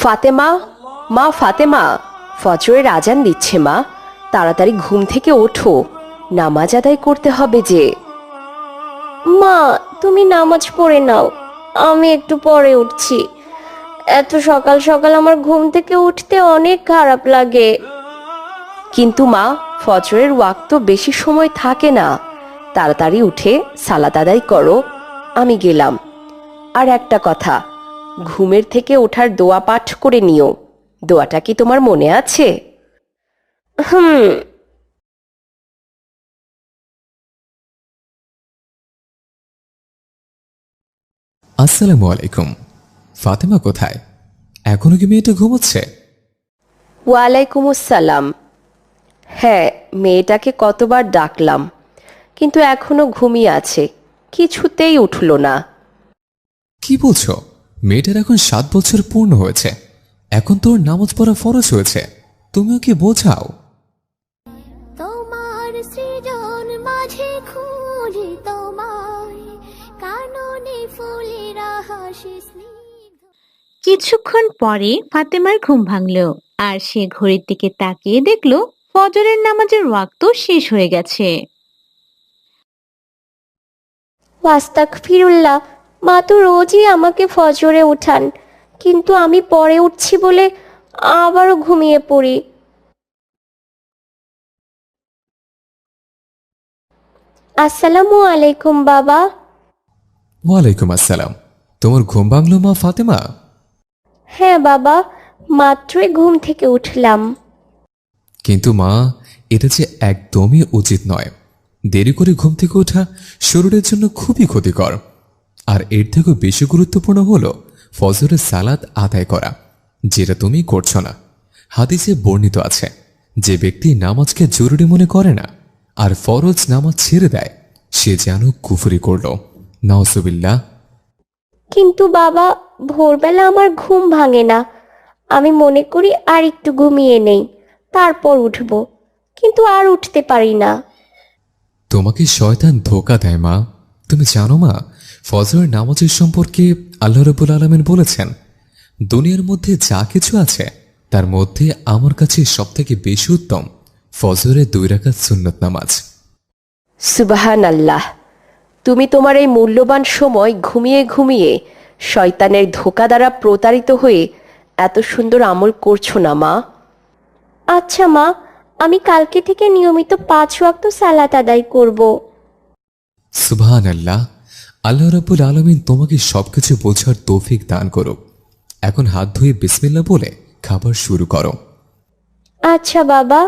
ফাতেমা, মা ফাতেমা, ফজরের আজান দিচ্ছে মা, তাড়াতাড়ি ঘুম থেকে ওঠো, নামাজ আদায় করতে হবে যে। মা, তুমি নামাজ পড়ে নাও, আমি একটু পরে উঠছি। এত সকাল সকাল আমার ঘুম থেকে উঠতে অনেক খারাপ লাগে। কিন্তু মা, ফজরের ওয়াক্ত বেশি সময় থাকে না, তাড়াতাড়ি উঠে সালাত আদায় করো, আমি গেলাম। আর একটা কথা, ঘুমের থেকে ওঠার দোয়া পাঠ করে নিও, দোয়াটা কি তোমার মনে আছে? হুম। আসসালামু আলাইকুম। ফাতেমা কোথায়? এখনো কি মেয়েটা ঘুমোচ্ছে? ওয়ালাইকুম আসসালাম। হ্যাঁ, মেয়েটাকে কতবার ডাকলাম, কিন্তু এখনো ঘুমিয়ে আছে, কিছুতেই উঠল না। কি বলছো? মেয়েটার এখন 7 বছর পূর্ণ হয়েছে, এখন তোর নামাজ পড়া ফরজ হয়েছে, তুমিও কি বোঝাও? তোমার সৃজন মাঝে খুঁজি তোমায়, কাননে ফুলেরা হাসি স্নিগ্ধ। কিছুক্ষণ পরে ফাতেমার ঘুম ভাঙল, আর সে ঘড়ির দিকে তাকিয়ে দেখল ফজরের নামাজের ওয়াক্ত শেষ হয়ে গেছে। আস্তাগফিরুল্লাহ, মা তো রোজই আমাকে ফজরে উঠান, কিন্তু আমি পরে উঠছি বলে আবারও ঘুমিয়ে পড়ি। আসসালামু আলাইকুম বাবা। ওয়ালাইকুম আসসালাম। তোমার ঘুম ভাঙলো মা ফাতেমা? হ্যাঁ বাবা, মাত্রই ঘুম থেকে উঠলাম। কিন্তু মা, এটা যে একদমই উচিত নয়। দেরি করে ঘুম থেকে ওঠা শরীরের জন্য খুবই ক্ষতিকর। আর এর থেকেও বেশি গুরুত্বপূর্ণ হলো ফজরের সালাত আদায় করা, যেটা তুমি করছো না। হাদিসে বর্ণিত আছে, যে ব্যক্তি নামাজকে জরুরি মনে করে না আর ফরজ নামাজ ছেড়ে দেয়, সে যেন কুফরি করল। নাউজুবিল্লাহ। কিন্তু বাবা, ভোরবেলা আমার ঘুম ভাঙে না, আমি মনে করি আর একটু ঘুমিয়ে নেই, তারপর উঠব, কিন্তু আর উঠতে পারি না। তোমাকে শয়তান ধোঁকা দেয় মা। তুমি জানো মা, ফজরের নামাজের সম্পর্কে আল্লাহ রাব্বুল আলামিন বলেছেন, দুনিয়ার মধ্যে যা কিছু আছে তার মধ্যে আমার কাছে সবথেকে বেশি উত্তম ফজরের 2 রাকাত সুন্নত নামাজ। সুবহান আল্লাহ, তুমি তোমার এই মূল্যবান সময় ঘুমিয়ে ঘুমিয়ে শয়তানের ধোঁকা দ্বারা প্রতারিত হয়ে এত সুন্দর আমল করছো না মা। আচ্ছা মা, আমি কালকে থেকে নিয়মিত 5 ওয়াক্ত সালাত আদায় করব। সুবহানাল্লাহ। আল্লাহ রাব্বুল আলামিন তোমাকে সবকিছু বোঝার তৌফিক দান করুক। এখন হাত ধুয়ে বিসমিল্লাহ বলে খাবার শুরু করো। আচ্ছা বাবা।